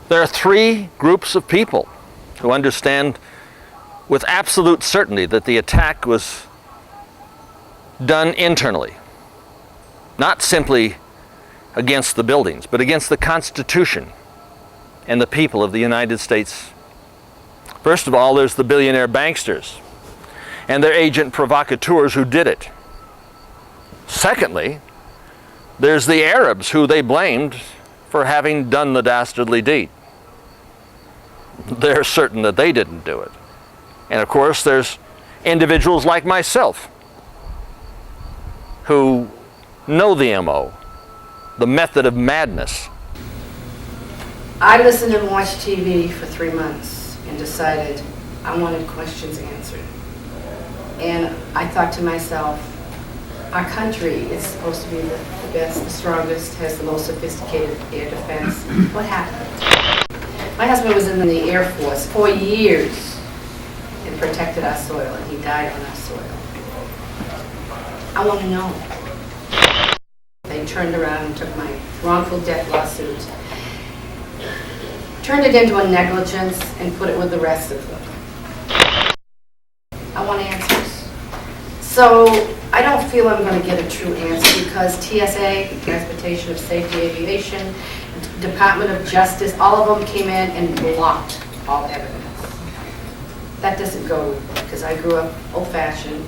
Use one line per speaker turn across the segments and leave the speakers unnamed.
There are three groups of people who understand with absolute certainty that the attack was done internally, not simply against the buildings, but against the Constitution and the people of the United States. First of all, there's the billionaire banksters and their agent provocateurs who did it. Secondly, there's the Arabs who they blamed for having done the dastardly deed. They're certain that they didn't do it. And of course, there's individuals like myself who know the MO, the method of madness.
I listened and watched TV for 3 months and decided I wanted questions answered. And I thought to myself, our country is supposed to be the best, the strongest, has the most sophisticated air defense. What happened? My husband was in the Air Force 4 years and protected our soil, and he died on our soil. I want to know. They turned around and took my wrongful death lawsuit, turned it into a negligence, and put it with the rest of them. I want answers. So I don't feel I'm going to get a true answer because TSA, Transportation of Safety Aviation, Department of Justice, all of them came in and blocked all evidence. That doesn't go because I grew up old-fashioned,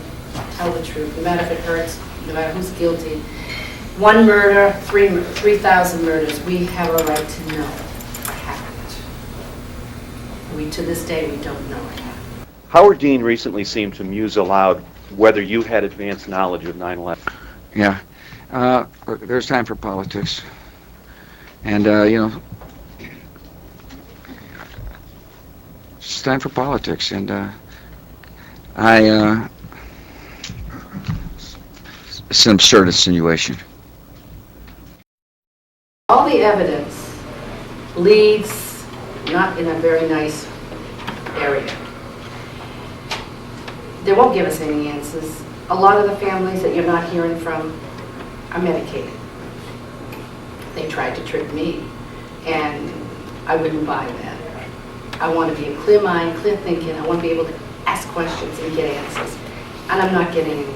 tell the truth, no matter if it hurts, no matter who's guilty. One murder, 3,000 murders, we have a right to know what happened. We, to this day, we don't know what happened.
Howard Dean recently seemed to muse aloud whether you had advanced knowledge of 9/11.
Yeah. There's time for politics. And, it's time for politics. And, it's an absurd insinuation.
All the evidence leads not in a very nice area. They won't give us any answers. A lot of the families that you're not hearing from are medicated. They tried to trick me, and I wouldn't buy that. I want to be a clear mind, clear thinking. I want to be able to ask questions and get answers, and I'm not getting anywhere.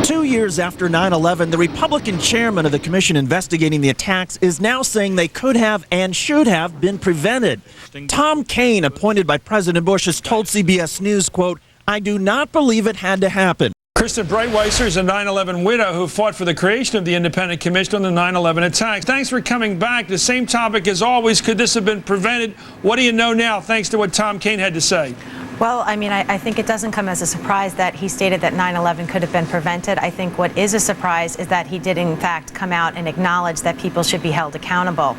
2 years after 9/11, the Republican chairman of the commission investigating the attacks is now saying they could have and should have been prevented. Tom Kean, appointed by President Bush, has told CBS News, quote, "I do not believe it had to happen."
Krista Breitweiser is a 9/11 widow who fought for the creation of the Independent Commission on the 9/11 attacks. Thanks for coming back. The same topic as always. Could this have been prevented? What do you know now, thanks to what Tom Kean had to say?
Well, I mean, I think it doesn't come as a surprise that he stated that 9/11 could have been prevented. I think what is a surprise is that he did, in fact, come out and acknowledge that people should be held accountable.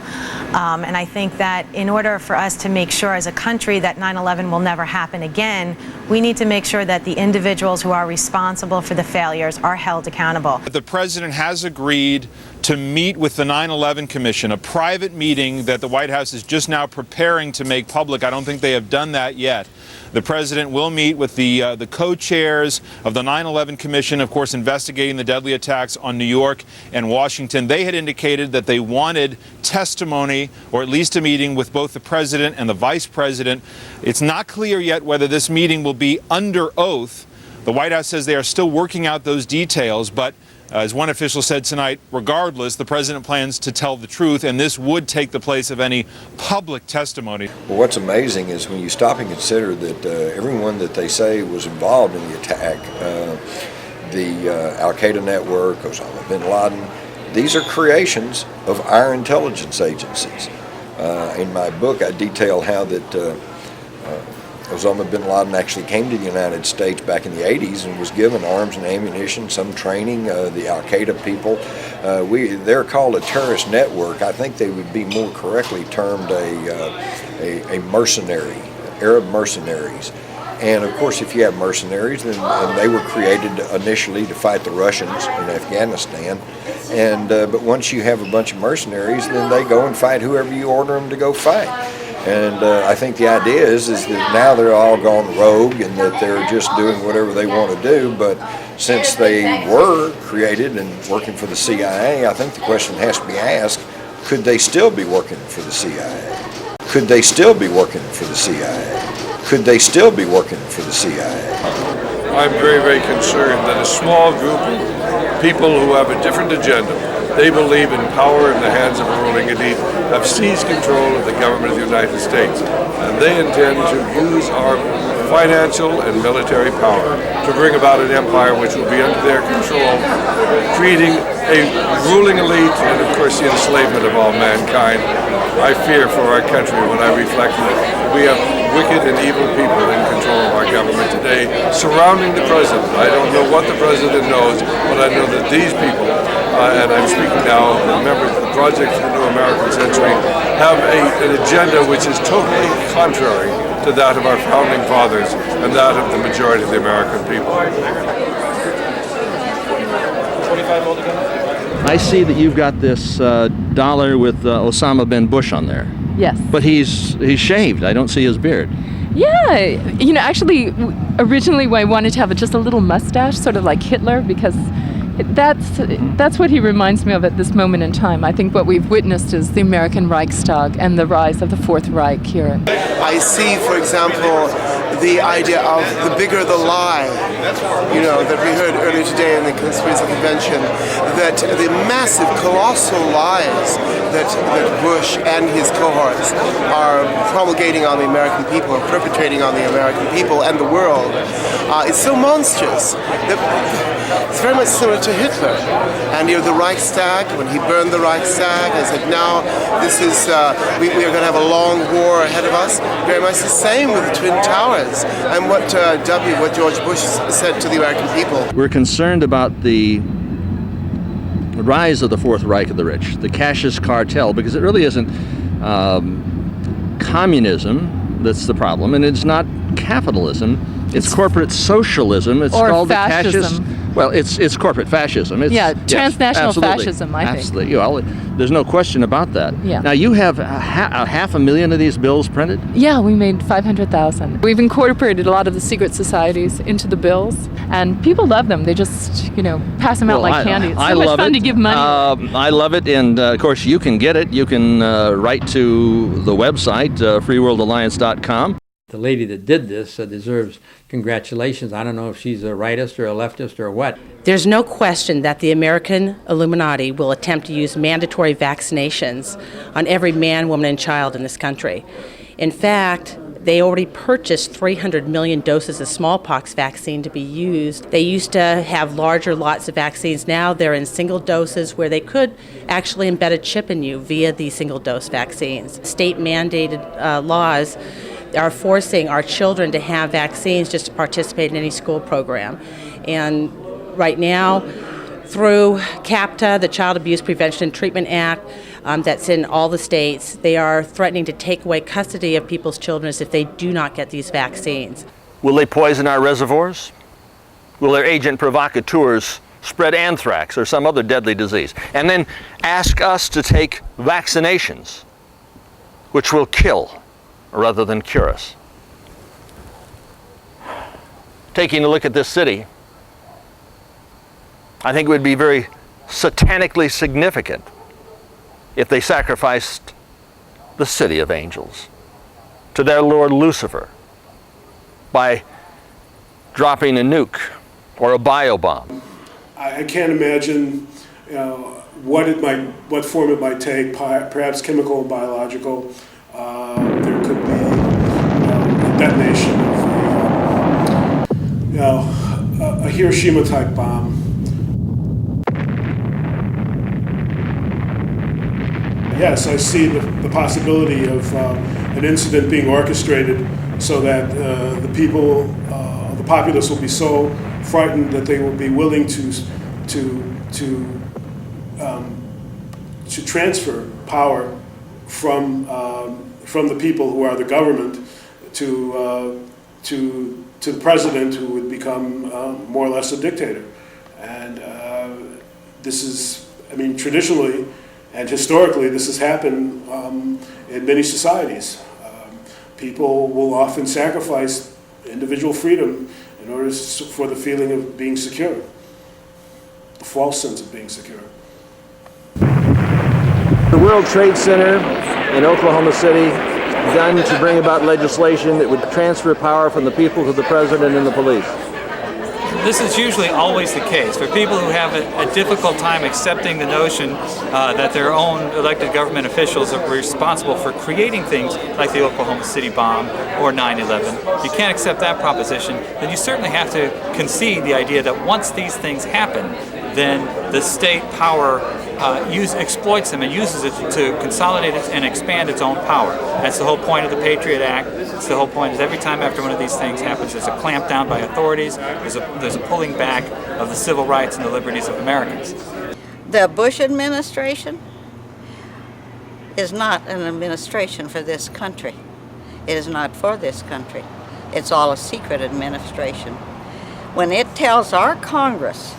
And I think that in order for us to make sure as a country that 9/11 will never happen again, we need to make sure that the individuals who are responsible for the failures are held accountable.
The president has agreed to meet with the 9/11 Commission, a private meeting that the White House is just now preparing to make public. I don't think they have done that yet. The president will meet with the co-chairs of the 9/11 Commission, of course, investigating the deadly attacks on New York and Washington. They had indicated that they wanted testimony, or at least a meeting with both the president and the vice president. It's not clear yet whether this meeting will be under oath. The White House says they are still working out those details, but as one official said tonight, regardless, the president plans to tell the truth, and this would take the place of any public testimony.
Well, what's amazing is when you stop and consider that everyone that they say was involved in the attack, the Al-Qaeda network, Osama bin Laden, these are creations of our intelligence agencies. In my book, I detail how that Osama bin Laden actually came to the United States back in the 80s and was given arms and ammunition, some training. The Al-Qaeda people, they're called a terrorist network. I think they would be more correctly termed a mercenary, Arab mercenaries. And of course, if you have mercenaries, then they were created initially to fight the Russians in Afghanistan. And but once you have a bunch of mercenaries, then they go and fight whoever you order them to go fight. And I think the idea is that now they're all gone rogue and that they're just doing whatever they want to do. But since they were created and working for the CIA, I think the question has to be asked, Could they still be working for the CIA? Could they still be working for the CIA? Could they still be working for the CIA?
I'm very, very concerned that a small group of people who have a different agenda, they believe in power in the hands of a ruling elite, have seized control of the government of the United States. And they intend to use our financial and military power to bring about an empire which will be under their control, creating a ruling elite and, of course, the enslavement of all mankind. I fear for our country when I reflect that we have wicked and evil people in control of our government today, surrounding the president. I don't know what the president knows, but I know that these people, and I'm speaking now of the members of the Project for the New American Century, have an agenda which is totally contrary to that of our founding fathers and that of the majority of the American people.
I see that you've got this dollar with Osama bin Bush on there.
Yes.
But he's shaved. I don't see his beard.
Yeah, you know, actually, originally I wanted to have just a little mustache, sort of like Hitler, because that's what he reminds me of at this moment in time. I think what we've witnessed is the American Reichstag and the rise of the Fourth Reich here.
I see, for example, the idea of the bigger the lie, you know, that we heard earlier today in the Conspiracy Convention, that the massive, colossal lies that Bush and his cohorts are promulgating on the American people, or perpetrating on the American people and the world, is so monstrous that it's very much similar to Hitler. And you know, the Reichstag, when he burned the Reichstag, and said, now this is, we are going to have a long war ahead of us. Very much the same with the Twin Towers and what George Bush said to the American people.
We're concerned about the rise of the Fourth Reich of the rich, the Cassius cartel, because it really isn't communism that's the problem, and it's not capitalism. It's corporate socialism. It's
or
called
fascism.
the Cassius. Well, it's corporate fascism. It's,
transnational
yes,
fascism, I think.
Absolutely. Well, there's no question about that.
Yeah.
Now, you have 500,000 of these bills printed?
Yeah, we made 500,000. We've incorporated a lot of the secret societies into the bills, and people love them. They just, you know, pass them out like candy. It's so much fun to give money.
I love it, and of course, you can get it. You can write to the website, freeworldalliance.com.
The lady that did this deserves congratulations. I don't know if she's a rightist or a leftist or what.
There's no question that the American Illuminati will attempt to use mandatory vaccinations on every man, woman, and child in this country. In fact, they already purchased 300 million doses of smallpox vaccine to be used. They used to have larger lots of vaccines. Now they're in single doses where they could actually embed a chip in you via these single-dose vaccines. State-mandated laws are forcing our children to have vaccines just to participate in any school program. And right now, through CAPTA, the Child Abuse Prevention and Treatment Act, that's in all the states, they are threatening to take away custody of people's children if they do not get these vaccines.
Will they poison our reservoirs? Will their agent provocateurs spread anthrax or some other deadly disease? And then ask us to take vaccinations, which will kill rather than cure us. Taking a look at this city, I think it would be very satanically significant if they sacrificed the city of angels to their Lord Lucifer by dropping a nuke or a biobomb.
I can't imagine what form it might take, perhaps chemical and biological. There could be a detonation of a Hiroshima-type bomb. Yes, I see the possibility of an incident being orchestrated so that the people, the populace will be so frightened that they will be willing to transfer power from the people who are the government to the president, who would become more or less a dictator. And this is, I mean, traditionally and historically, this has happened in many societies. People will often sacrifice individual freedom in order for the feeling of being secure, the false sense of being secure.
The World Trade Center in Oklahoma City done to bring about legislation that would transfer power from the people to the president and the police?
This is usually always the case. For people who have a difficult time accepting the notion that their own elected government officials are responsible for creating things like the Oklahoma City bomb or 9/11, you can't accept that proposition, then you certainly have to concede the idea that once these things happen, then the state power exploits them and uses it to consolidate it and expand its own power. That's the whole point of the Patriot Act. It's the whole point is every time after one of these things happens, there's a clampdown by authorities, there's a pulling back of the civil rights and the liberties of Americans.
The Bush administration is not an administration for this country. It is not for this country. It's all a secret administration. When it tells our Congress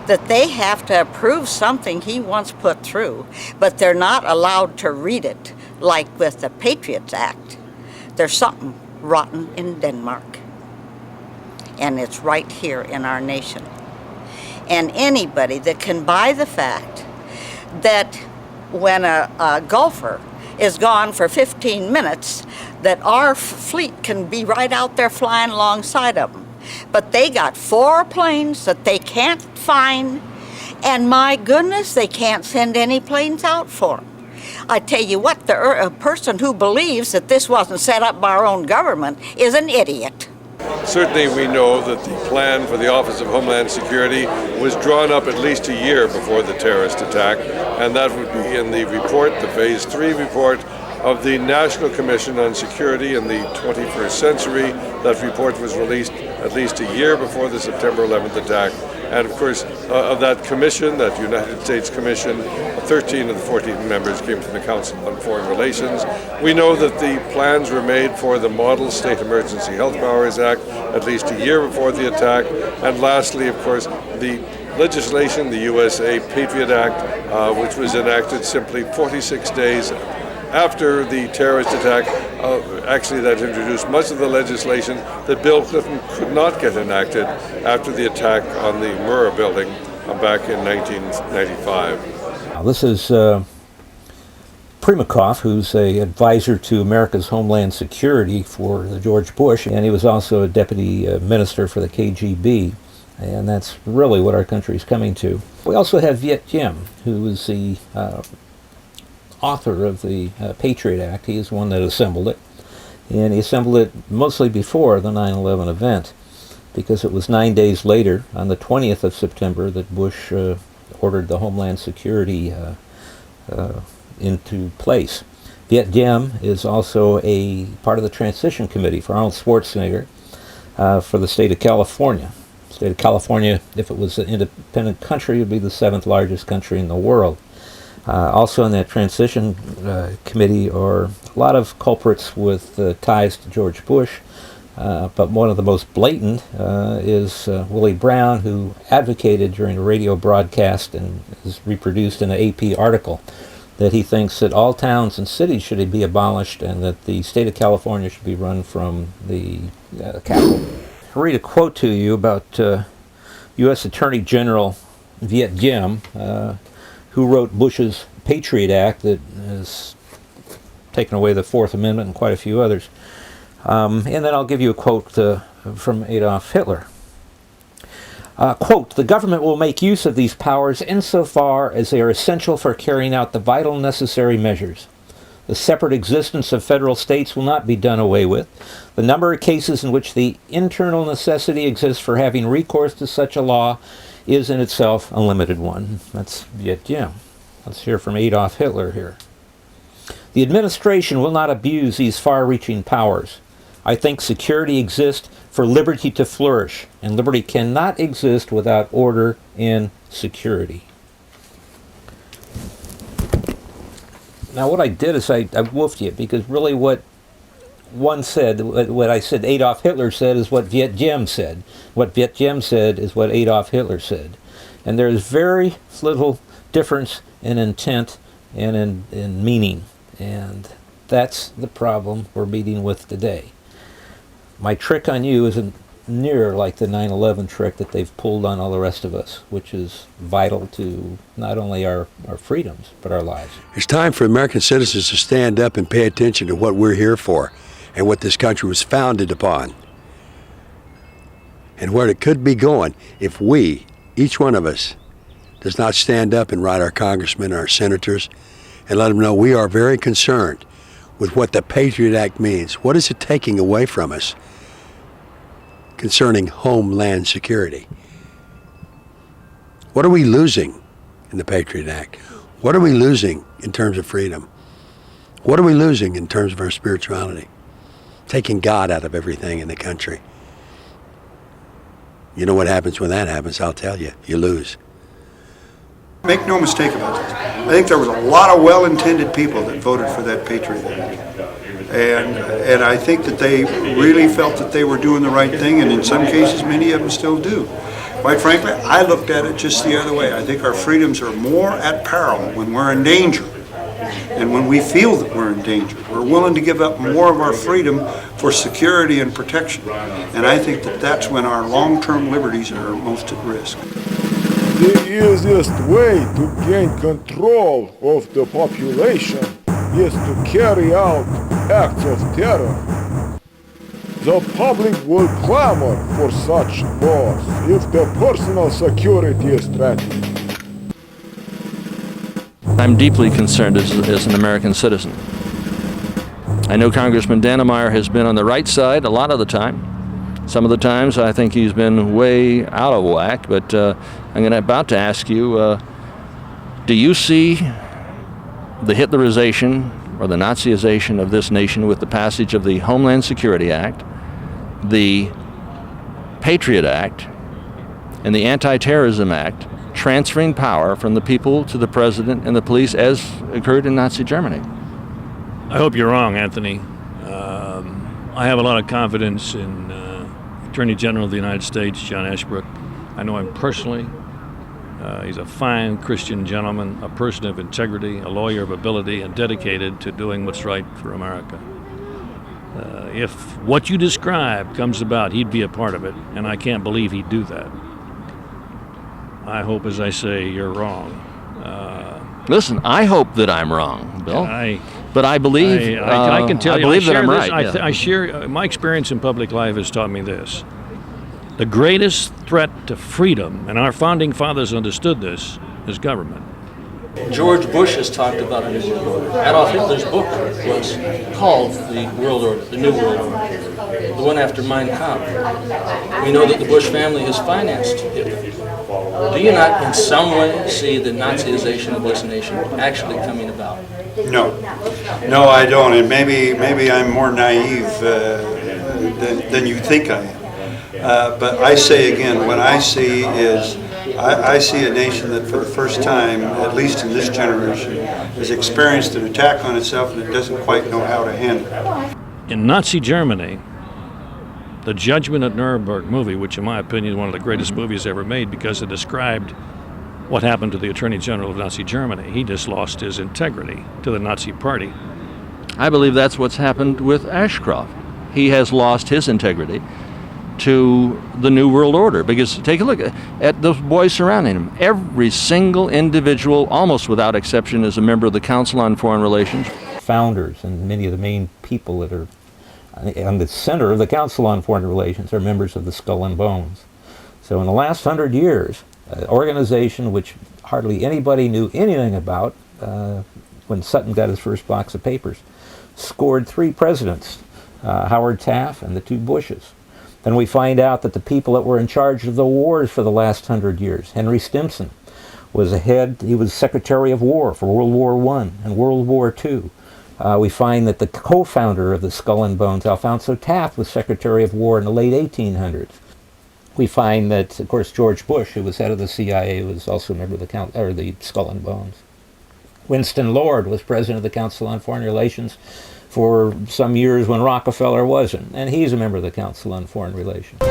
that they have to approve something he wants put through, but they're not allowed to read it, like with the Patriots Act, there's something rotten in Denmark. And it's right here in our nation. And anybody that can buy the fact that when a golfer is gone for 15 minutes, that our fleet can be right out there flying alongside of them. But they got 4 planes that they can't find, and my goodness, they can't send any planes out for them. I tell you what, a person who believes that this wasn't set up by our own government is an idiot.
Certainly we know that the plan for the Office of Homeland Security was drawn up at least a year before the terrorist attack, and that would be in the report, the Phase 3 report of the National Commission on Security in the 21st Century. That report was released at least a year before the September 11th attack. And of course, of that commission, that United States Commission, 13 of the 14 members came from the Council on Foreign Relations. We know that the plans were made for the Model State Emergency Health Powers Act at least a year before the attack. And lastly, of course, the legislation, the USA Patriot Act, which was enacted simply 46 days after the terrorist attack. Actually, that introduced much of the legislation that Bill Clinton could not get enacted after the attack on the Murrah building back in 1995.
This is Primakov, who's an advisor to America's Homeland Security for George Bush, and he was also a deputy minister for the KGB, and that's really what our country is coming to. We also have Viet Diem, who is the author of the Patriot Act. He is the one that assembled it, and he assembled it mostly before the 9/11 event, because it was 9 days later, on the 20th of September, that Bush ordered the Homeland Security into place. Viet Diem is also a part of the Transition Committee for Arnold Schwarzenegger for the state of California. The state of California, if it was an independent country, would be the 7th largest country in the world. Also in that transition committee are a lot of culprits with ties to George Bush, but one of the most blatant is Willie Brown, who advocated during a radio broadcast and is reproduced in an AP article that he thinks that all towns and cities should be abolished and that the state of California should be run from the capital. I'll read a quote to you about U.S. Attorney General Viet Diem, who wrote Bush's Patriot Act that has taken away the Fourth Amendment and quite a few others. And then I'll give you a quote from Adolf Hitler. Quote, "The government will make use of these powers insofar as they are essential for carrying out the vital necessary measures. The separate existence of federal states will not be done away with. The number of cases in which the internal necessity exists for having recourse to such a law is in itself a limited one." That's Viet Diem. Let's hear from Adolf Hitler here. "The administration will not abuse these far-reaching powers. I think security exists for liberty to flourish, and liberty cannot exist without order and security." Now what I did is I woofed you, because really what one said, what I said Adolf Hitler said, is what Viet Diem said. What Viet Diem said is what Adolf Hitler said. And there is very little difference in intent and in meaning. And that's the problem we're meeting with today. My trick on you is near like the 9/11 trick that they've pulled on all the rest of us, which is vital to not only our freedoms, but our lives.
It's time for American citizens to stand up and pay attention to what we're here for and what this country was founded upon and where it could be going if we, each one of us, does not stand up and write our congressmen, our senators, and let them know we are very concerned with what the Patriot Act means. What is it taking away from us concerning homeland security? What are we losing in the Patriot Act? What are we losing in terms of freedom? What are we losing in terms of our spirituality? Taking God out of everything in the country. You know what happens when that happens, I'll tell you. You lose.
Make no mistake about this. I think there was a lot of well-intended people that voted for that Patriot Act. And I think that they really felt that they were doing the right thing, and in some cases, many of them still do. Quite frankly, I looked at it just the other way. I think our freedoms are more at peril when we're in danger. And when we feel that we're in danger, we're willing to give up more of our freedom for security and protection. And I think that that's when our long-term liberties are most at risk.
The easiest way to gain control of the population is to carry out acts of terror. The public will clamor for such laws if their personal security is threatened.
I'm deeply concerned as an American citizen. I know Congressman Dannemeyer has been on the right side a lot of the time. Some of the times I think he's been way out of whack, but I'm about to ask you, do you see the Hitlerization or the Nazization of this nation with the passage of the Homeland Security Act, the Patriot Act, and the Anti-Terrorism Act transferring power from the people to the president and the police as occurred in Nazi Germany?
I hope you're wrong, Anthony. I have a lot of confidence in Attorney General of the United States, John Ashbrook. I know him personally. He's a fine Christian gentleman, a person of integrity, a lawyer of ability, and dedicated to doing what's right for America. If what you describe comes about, he'd be a part of it, and I can't believe he'd do that. I hope, as I say, you're wrong.
Listen, I hope that I'm wrong, Bill. But I believe
I can tell you,
believe that I'm right.
I share my experience in public life has taught me this: the greatest threat to freedom, and our founding fathers understood this, is government.
George Bush has talked about a new world order. Adolf Hitler's book was called the World Order, the New World Order, the one after Mein Kampf. We know that the Bush family has financed Hitler. Do you not in some way see the Nazization of this nation actually coming about?
No, I don't, and maybe I'm more naive than you think I am. But I say again, what I see is I see a nation that for the first time, at least in this generation, has experienced an attack on itself and it doesn't quite know how to handle it.
In Nazi Germany, the Judgment at Nuremberg movie, which in my opinion is one of the greatest movies ever made because it described what happened to the Attorney General of Nazi Germany. He just lost his integrity to the Nazi Party.
I believe that's what's happened with Ashcroft. He has lost his integrity to the New World Order, because take a look at those boys surrounding him. Every single individual, almost without exception, is a member of the Council on Foreign Relations.
Founders and many of the main people that are on the center of the Council on Foreign Relations are members of the Skull and Bones. So in the last 100 years, an organization which hardly anybody knew anything about when Sutton got his first box of papers, scored 3 presidents, Howard Taft and the 2 Bushes. Then we find out that the people that were in charge of the wars for the last 100 years, Henry Stimson, was he was Secretary of War for World War I and World War II. We find that the co-founder of the Skull and Bones, Alphonso Taft, was Secretary of War in the late 1800s. We find that, of course, George Bush, who was head of the CIA, was also a member of the Skull and Bones. Winston Lord was president of the Council on Foreign Relations for some years when Rockefeller wasn't, and he's a member of the Council on Foreign Relations.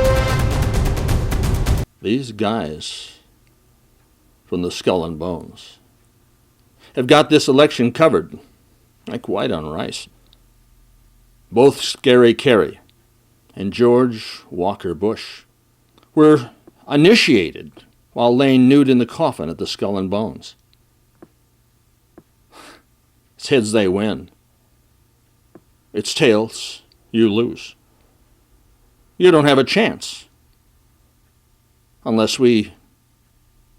These guys from the Skull and Bones have got this election covered like white on rice. Both Scary Carey
and George Walker Bush were initiated while laying nude in the coffin at the Skull and Bones. It's heads they win. It's tails you lose. You don't have a chance unless we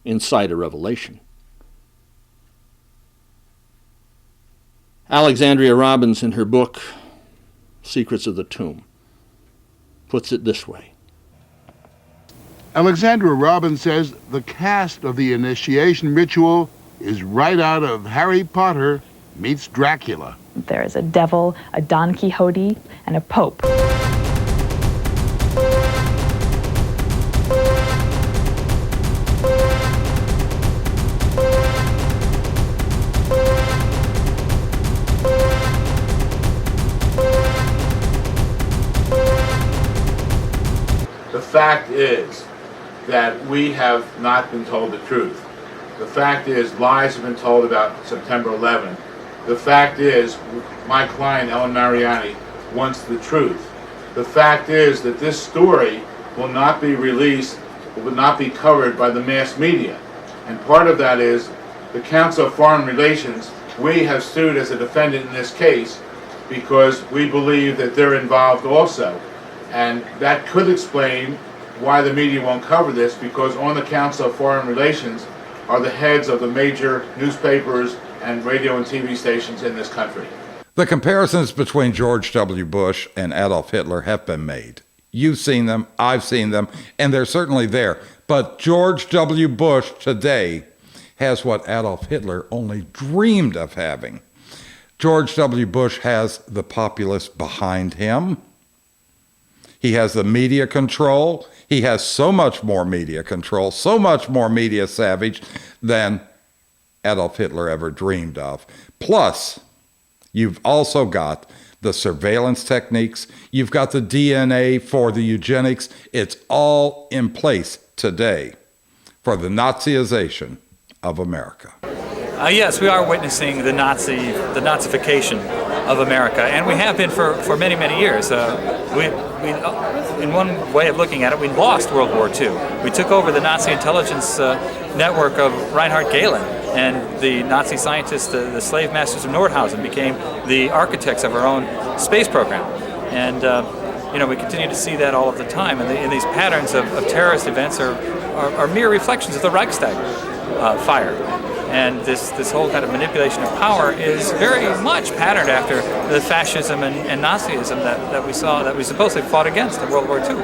incite a revelation. Alexandria Robbins, in her book, Secrets of the Tomb, puts it this way.
Alexandra Robbins says the cast of the initiation ritual is right out of Harry Potter meets Dracula.
There is a devil, a Don Quixote, and a pope.
The fact is that we have not been told the truth. The fact is lies have been told about September 11th. The fact is my client, Ellen Mariani, wants the truth. The fact is that this story will not be released, will not be covered by the mass media. And part of that is the Council of Foreign Relations. We have sued as a defendant in this case because we believe that they're involved also. And that could explain why the media won't cover this, because on the Council of Foreign Relations are the heads of the major newspapers and radio and TV stations in this country.
The comparisons between George W. Bush and Adolf Hitler have been made. You've seen them, I've seen them, and they're certainly there. But George W. Bush today has what Adolf Hitler only dreamed of having. George W. Bush has the populace behind him. He has the media control. He has so much more media control, so much more media savage than Adolf Hitler ever dreamed of. Plus, you've also got the surveillance techniques. You've got the DNA for the eugenics. It's all in place today for the Nazization of America.
Yes, we are witnessing the Nazification of America, and we have been for many, many years. In one way of looking at it, we lost World War II. We took over the Nazi intelligence network of Reinhard Gehlen, and the Nazi scientists, the slave masters of Nordhausen, became the architects of our own space program. And we continue to see that all of the time. And these patterns of terrorist events are mere reflections of the Reichstag fire. And this whole kind of manipulation of power is very much patterned after the fascism and Nazism that we supposedly fought against in World War II.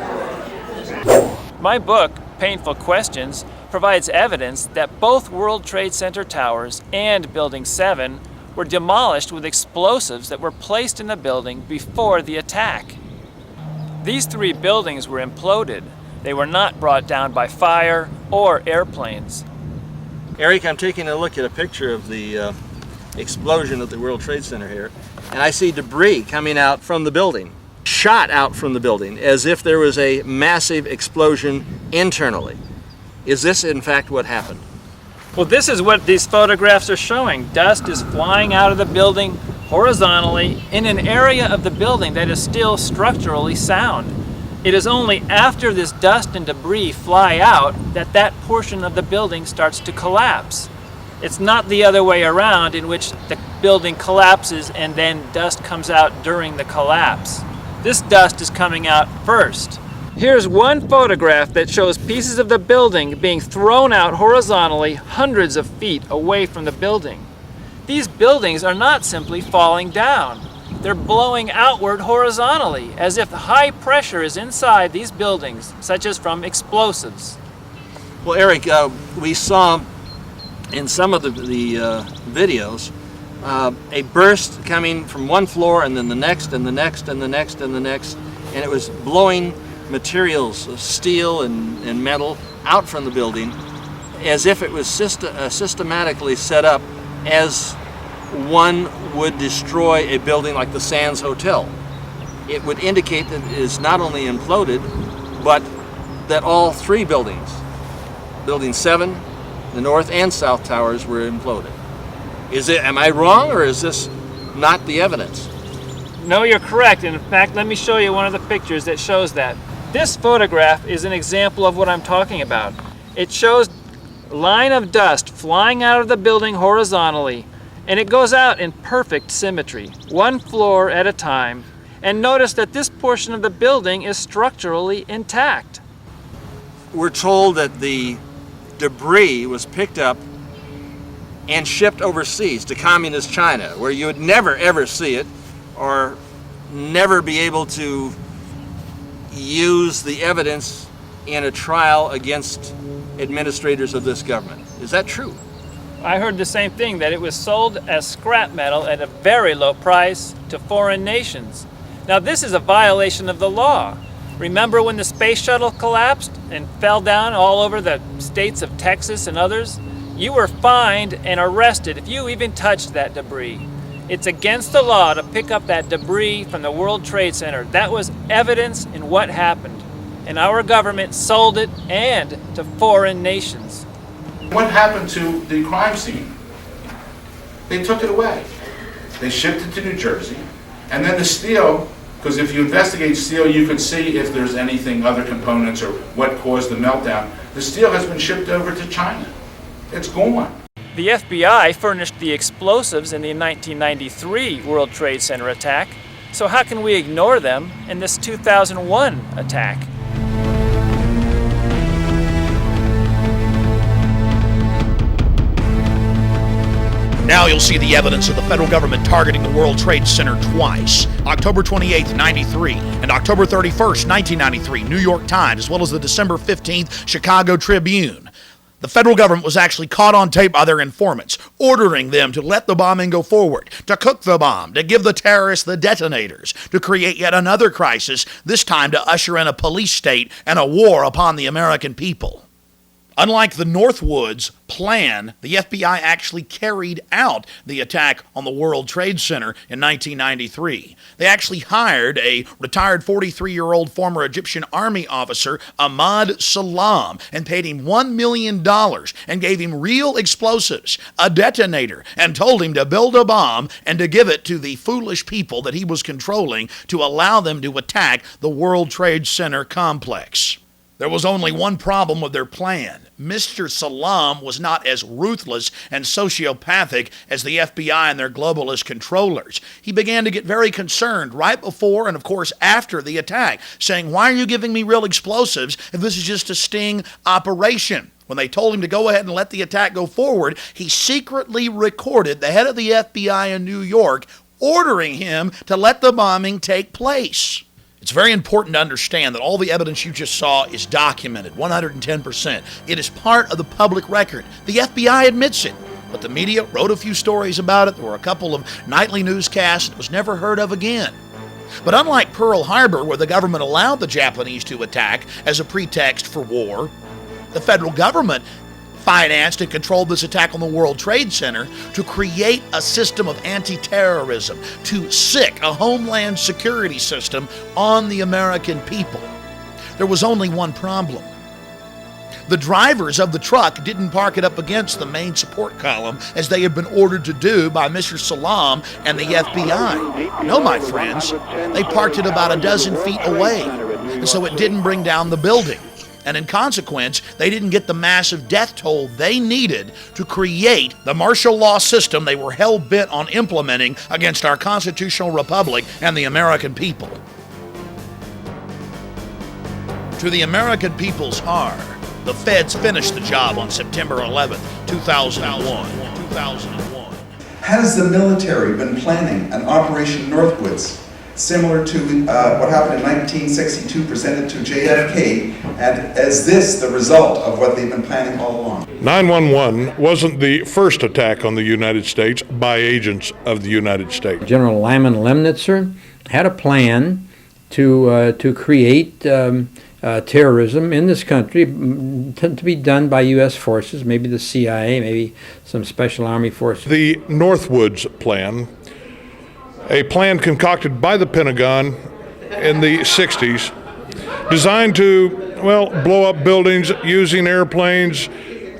My book, Painful Questions, provides evidence that both World Trade Center towers and Building 7 were demolished with explosives that were placed in the building before the attack. These three buildings were imploded. They were not brought down by fire or airplanes.
Eric, I'm taking a look at a picture of the explosion at the World Trade Center here, and I see debris coming out from the building, shot out from the building, as if there was a massive explosion internally. Is this, in fact, what happened?
Well, this is what these photographs are showing. Dust is flying out of the building horizontally in an area of the building that is still structurally sound. It is only after this dust and debris fly out that that portion of the building starts to collapse. It's not the other way around, in which the building collapses and then dust comes out during the collapse. This dust is coming out first. Here's one photograph that shows pieces of the building being thrown out horizontally hundreds of feet away from the building. These buildings are not simply falling down. They're blowing outward horizontally, as if high pressure is inside these buildings, such as from explosives.
Well, Eric, we saw in some of the videos a burst coming from one floor and then the next and the next and the next and the next, and it was blowing materials, steel and metal, out from the building as if it was systematically set up as one would destroy a building like the Sands Hotel. It would indicate that it is not only imploded, but that all three buildings, Building 7, the North and South Towers, were imploded. Am I wrong, or is this not the evidence?
No, you're correct. And in fact, let me show you one of the pictures that shows that. This photograph is an example of what I'm talking about. It shows a line of dust flying out of the building horizontally, and it goes out in perfect symmetry, one floor at a time. And notice that this portion of the building is structurally intact.
We're told that the debris was picked up and shipped overseas to communist China, where you would never ever see it or never be able to use the evidence in a trial against administrators of this government. Is that true?
I heard the same thing, that it was sold as scrap metal at a very low price to foreign nations. Now this is a violation of the law. Remember when the space shuttle collapsed and fell down all over the states of Texas and others? You were fined and arrested if you even touched that debris. It's against the law to pick up that debris from the World Trade Center. That was evidence in what happened. And our government sold it and to foreign nations.
What happened to the crime scene? They took it away. They shipped it to New Jersey. And then the steel, because if you investigate steel, you could see if there's anything, other components, or what caused the meltdown. The steel has been shipped over to China. It's gone.
The FBI furnished the explosives in the 1993 World Trade Center attack, so how can we ignore them in this 2001 attack?
Now you'll see the evidence of the federal government targeting the World Trade Center twice. October 28th, 93, and October 31st, 1993, New York Times, as well as the December 15th Chicago Tribune. The federal government was actually caught on tape by their informants, ordering them to let the bombing go forward, to cook the bomb, to give the terrorists the detonators, to create yet another crisis, this time to usher in a police state and a war upon the American people. Unlike the Northwoods plan, the FBI actually carried out the attack on the World Trade Center in 1993. They actually hired a retired 43-year-old former Egyptian army officer, Ahmad Salam, and paid him $1 million and gave him real explosives, a detonator, and told him to build a bomb and to give it to the foolish people that he was controlling to allow them to attack the World Trade Center complex. There was only one problem with their plan. Mr. Salam was not as ruthless and sociopathic as the FBI and their globalist controllers. He began to get very concerned right before and, of course, after the attack, saying, "Why are you giving me real explosives if this is just a sting operation?" When they told him to go ahead and let the attack go forward, he secretly recorded the head of the FBI in New York ordering him to let the bombing take place. It's very important to understand that all the evidence you just saw is documented, 110%. It is part of the public record. The FBI admits it, but the media wrote a few stories about it. There were a couple of nightly newscasts. It was never heard of again. But unlike Pearl Harbor, where the government allowed the Japanese to attack as a pretext for war, the federal government financed and controlled this attack on the World Trade Center to create a system of anti-terrorism, to sic a homeland security system on the American people. There was only one problem. The drivers of the truck didn't park it up against the main support column as they had been ordered to do by Mr. Salam and the FBI. No, my friends, they parked it about a dozen feet away, and so it didn't bring down the building. And in consequence, they didn't get the massive death toll they needed to create the martial law system they were hell-bent on implementing against our constitutional republic and the American people. To the American people's horror, the feds finished the job on September 11th, 2001.
Has the military been planning an Operation Northwoods similar to what happened in 1962, presented to JFK, and is this the result of what they've been planning all along?
9/11 wasn't the first attack on the United States by agents of the United States.
General Lyman Lemnitzer had a plan to create terrorism in this country, to be done by U.S. forces, maybe the CIA, maybe some special army forces.
The Northwoods plan, a plan concocted by the Pentagon in the 60s, designed to, blow up buildings using airplanes,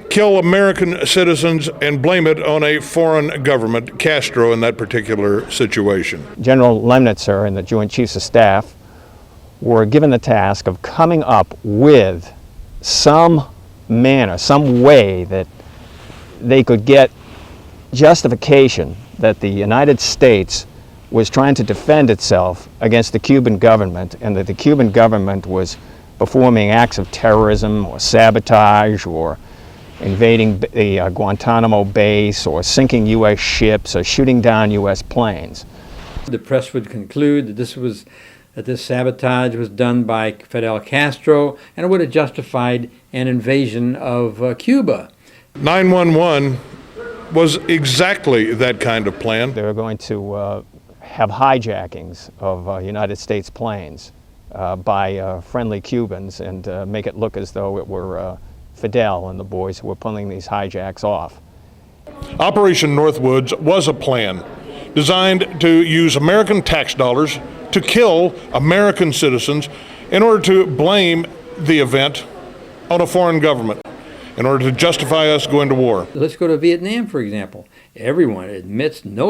kill American citizens and blame it on a foreign government, Castro in that particular situation.
General Lemnitzer and the Joint Chiefs of Staff were given the task of coming up with some manner, some way that they could get justification that the United States was trying to defend itself against the Cuban government, and that the Cuban government was performing acts of terrorism or sabotage or invading the Guantanamo base or sinking U.S. ships or shooting down U.S. planes.
The press would conclude that this sabotage was done by Fidel Castro, and it would have justified an invasion of Cuba.
9/11 was exactly that kind of plan.
They were going to have hijackings of United States planes by friendly Cubans and make it look as though it were Fidel and the boys who were pulling these hijacks off.
Operation Northwoods was a plan designed to use American tax dollars to kill American citizens in order to blame the event on a foreign government, in order to justify us going to war.
Let's go to Vietnam, for example. Everyone admits no